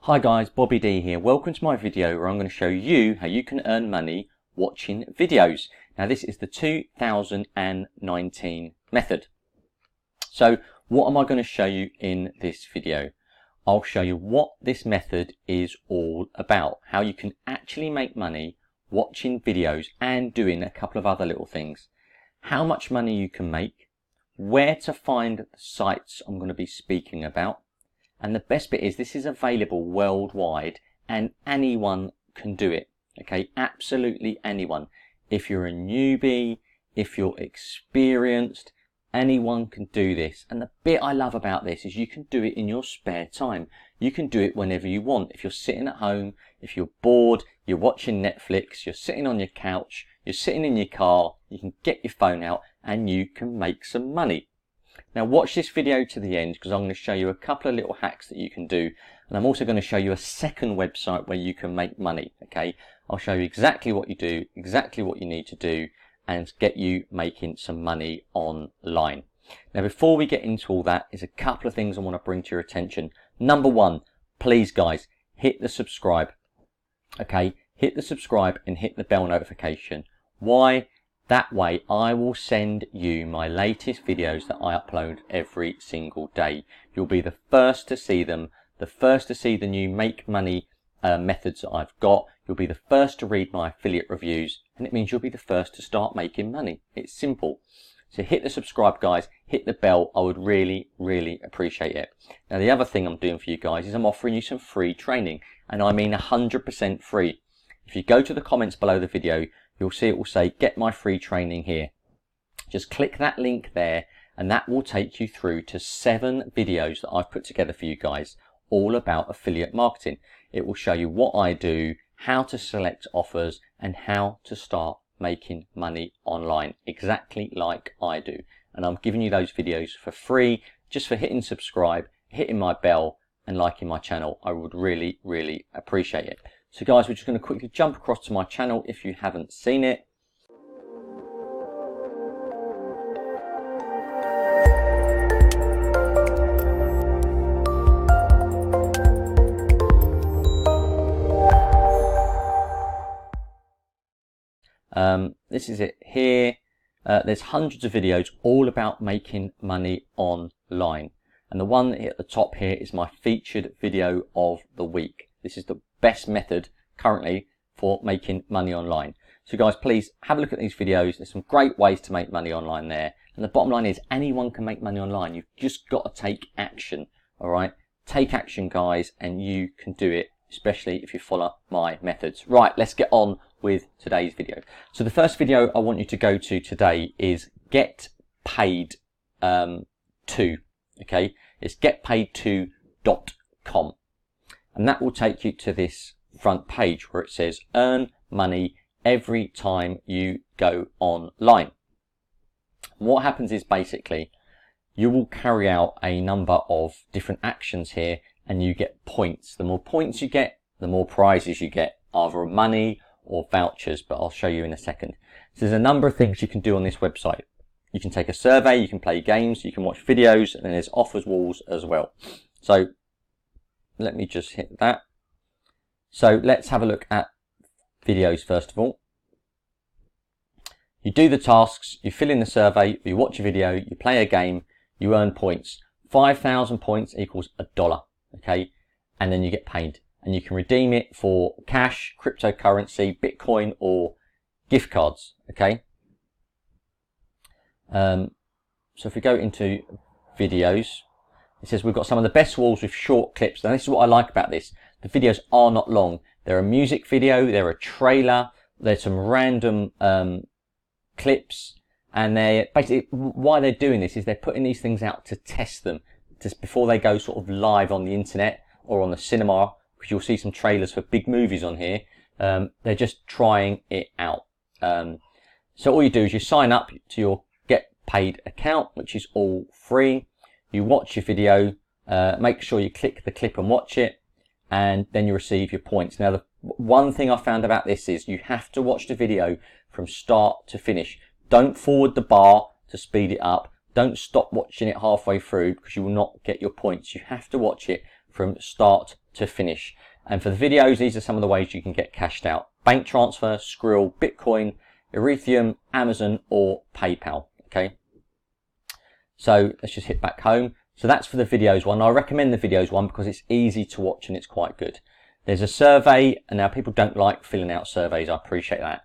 Hi guys, Bobby D here. Welcome to my video where I'm going to show you how you can earn money watching videos. Now this is the 2019 method. So what am I going to show you in this video? I'll show you what this method is all about, how you can actually make money watching videos and doing a couple of other little things, how much money you can make, where to find the sites I'm going to be speaking about. And the best bit is this is available worldwide and anyone can do it. Okay, absolutely anyone. If you're a newbie, if you're experienced, anyone can do this. And the bit I love about this is you can do it in your spare time. You can do it whenever you want. If you're sitting at home, if you're bored, you're watching Netflix, you're sitting on your couch, you're sitting in your car, you can get your phone out and you can make some money. Now watch this video to the end because I'm going to show you a couple of little hacks that you can do, and I'm also going to show you a second website where you can make money. Okay, I'll show you exactly what you do, exactly what you need to do, and get you making some money online. Now before we get into all that, there's a couple of things I want to bring to your attention. Number one, please guys, hit the subscribe. Okay, hit the subscribe and hit the bell notification. Why? That way I will send you my latest videos that I upload every single day. You'll be the first to see them, the first to see the new make money methods that I've got. You'll be the first to read my affiliate reviews, and it means you'll be the first to start making money. It's simple. So hit the subscribe guys, hit the bell. I would really appreciate it. Now the other thing I'm doing for you guys is I'm offering you some free training, and I mean 100% free. If you go to the comments below the video, you'll see it will say get my free training here. Just click that link there and that will take you through to 7 videos that I've put together for you guys, all about affiliate marketing. It will show you what I do, how to select offers, and how to start making money online, exactly like I do. And I'm giving you those videos for free, just for hitting subscribe, hitting my bell and liking my channel. I would really appreciate it. So guys, we're just going to quickly jump across to my channel if you haven't seen it. This is it here. There's hundreds of videos all about making money online. And the one at the top here is my featured video of the week. This is the best method currently for making money online. So guys, please have a look at these videos. There's some great ways to make money online there. And the bottom line is anyone can make money online. You've just got to take action. All right, take action guys, and you can do it, especially if you follow my methods. Right, let's get on with today's video. So the first video I want you to go to today is Get Paid To. Okay, it's getpaid2.com. And that will take you to this front page where it says earn money every time you go online. What happens is basically you will carry out a number of different actions here and you get points. The more points you get, the more prizes you get, either money or vouchers, but I'll show you in a second. So there's a number of things you can do on this website. You can take a survey, you can play games, you can watch videos, and then there's offers walls as well. So let me just hit that. So let's have a look at videos first of all. You do the tasks, you fill in the survey, you watch a video, you play a game, you earn points. 5,000 points equals $1, okay? And then you get paid. And you can redeem it for cash, cryptocurrency, Bitcoin, or gift cards, okay? So if we go into videos, it says we've got some of the best walls with short clips. Now this is what I like about this. The videos are not long. They're a music video, they're a trailer, there's some random clips, and they're basically, why they're doing this is they're putting these things out to test them just before they go sort of live on the internet or on the cinema, because you'll see some trailers for big movies on here. They're just trying it out. So all you do is you sign up to your Get Paid account, which is all free. You watch your video, make sure you click the clip and watch it, and then you receive your points. Now, the one thing I found about this is you have to watch the video from start to finish. Don't forward the bar to speed it up. Don't stop watching it halfway through because you will not get your points. You have to watch it from start to finish. And for the videos, these are some of the ways you can get cashed out: bank transfer, Skrill, Bitcoin, Ethereum, Amazon, or PayPal. Okay, so let's just hit back home. So that's for the videos one. I recommend the videos one because it's easy to watch and it's quite good. There's a survey, and now people don't like filling out surveys. I appreciate that.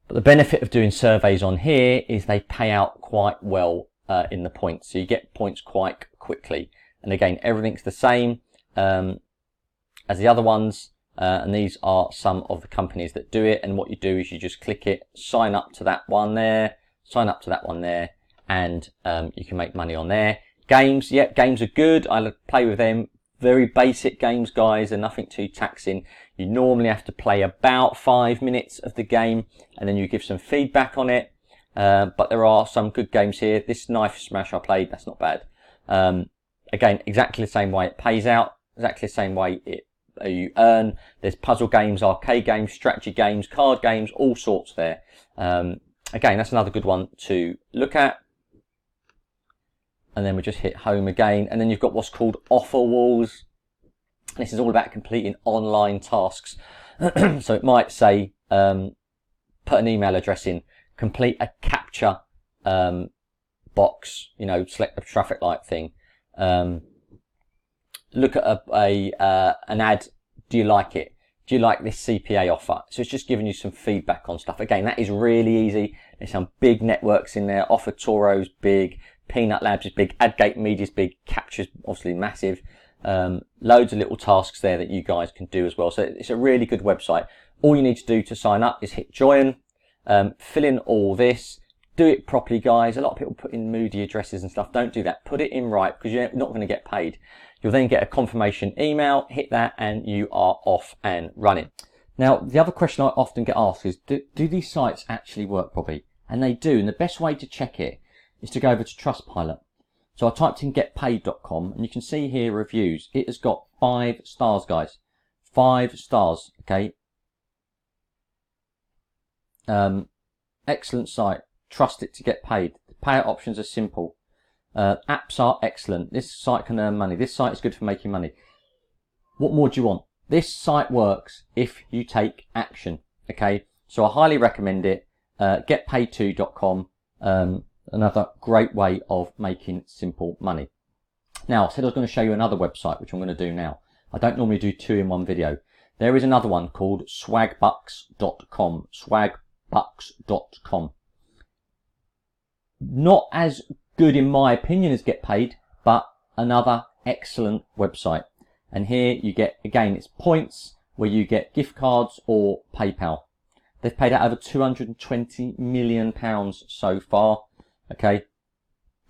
But the benefit of doing surveys on here is they pay out quite well in the points. So you get points quite quickly. And again, everything's the same as the other ones. And these are some of the companies that do it. And what you do is you just click it, sign up to that one there, sign up to that one there, and you can make money on there. Games, yep, games are good. I play with them. Very basic games, guys, and nothing too taxing. You normally have to play about 5 minutes of the game, and then you give some feedback on it. But there are some good games here. This Knife Smash I played, that's not bad. Again, exactly the same way it pays out, exactly the same way you earn. There's puzzle games, arcade games, strategy games, card games, all sorts there. Again, that's another good one to look at. And then we just hit home again. And then you've got what's called offer walls. This is all about completing online tasks. So it might say, put an email address in, complete a capture box, you know, select the traffic light thing. Look at an ad. Do you like it? Do you like this CPA offer? So it's just giving you some feedback on stuff. Again, that is really easy. There's some big networks in there. Offer Toro's big. Peanut Labs is big. AdGate Media is big. Capture's obviously massive. Loads of little tasks there that you guys can do as well. So it's a really good website. All you need to do to sign up is hit join. Fill in all this. Do it properly, guys. A lot of people put in moody addresses and stuff. Don't do that. Put it in right, because you're not going to get paid. You'll then get a confirmation email. Hit that and you are off and running. Now, the other question I often get asked is, do these sites actually work properly? And they do. And the best way to check it is to go over to Trustpilot. So I typed in getpaid.com, and you can see here reviews. It has got 5 stars, guys. 5 stars, okay? Excellent site. Trust it to get paid. The payout options are simple. Apps are excellent. This site can earn money. This site is good for making money. What more do you want? This site works if you take action, okay? So I highly recommend it. Getpaid2.com. Another great way of making simple money. Now, I said I was going to show you another website, which I'm going to do now. I don't normally do 2 in one video. There is another one called swagbucks.com. Swagbucks.com. Not as good in my opinion as Get Paid, but another excellent website. And here you get, again, it's points where you get gift cards or PayPal. They've paid out over £220 million so far. Okay,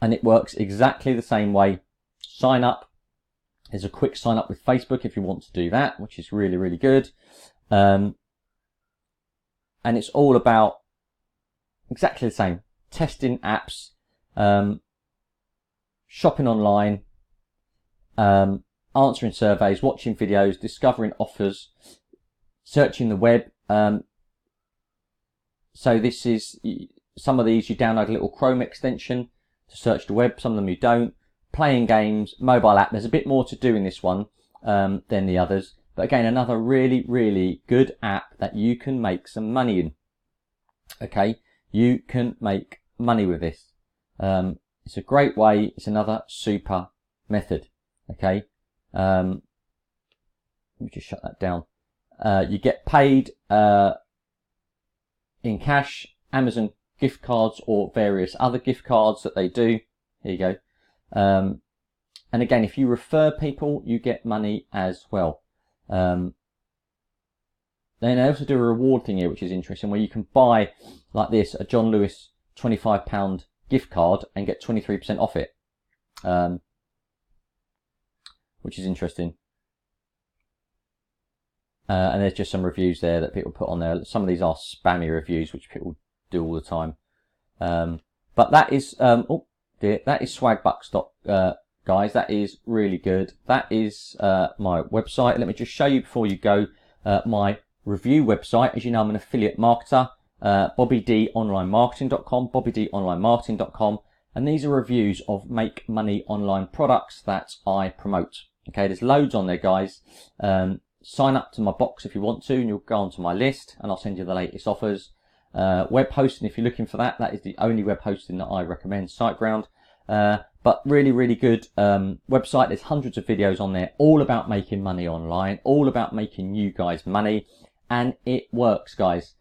and it works exactly the same way. Sign up. There's a quick sign up with Facebook if you want to do that, which is really, really good. And it's all about exactly the same. Testing apps, shopping online, answering surveys, watching videos, discovering offers, searching the web. So this is... Some of these you download a little Chrome extension to search the web, some of them you don't. Playing games, mobile app, there's a bit more to do in this one than the others. But again, another really, really good app that you can make some money in. Okay, you can make money with this. It's a great way, it's another super method. Okay, let me just shut that down. You get paid in cash, Amazon gift cards or various other gift cards that they do. Here you go. And again, if you refer people, you get money as well. Then they also do a reward thing here, which is interesting, where you can buy, like this, a John Lewis £25 gift card and get 23% off it. Which is interesting. And there's just some reviews there that people put on there. Some of these are spammy reviews, which people do all the time. But that is that is swagbucks, guys. That is really good. That is my website. Let me just show you before you go my review website. As you know, I'm an affiliate marketer. BobbyDOnlineMarketing.com, BobbyDOnlineMarketing.com, and these are reviews of make money online products that I promote. Okay, there's loads on there, guys. Sign up to my box if you want to, and you'll go onto my list, and I'll send you the latest offers. Web hosting, if you're looking for that, that is the only web hosting that I recommend, SiteGround. But really, really good website. There's hundreds of videos on there, all about making money online, all about making you guys money, and it works, guys.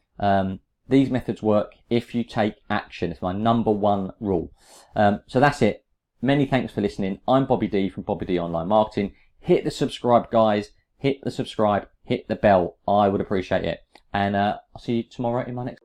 These methods work if you take action. It's my #1 rule. So that's it. Many thanks for listening. I'm Bobby D from Bobby D Online Marketing. Hit the subscribe, guys. Hit the subscribe. Hit the bell. I would appreciate it. And I'll see you tomorrow in my next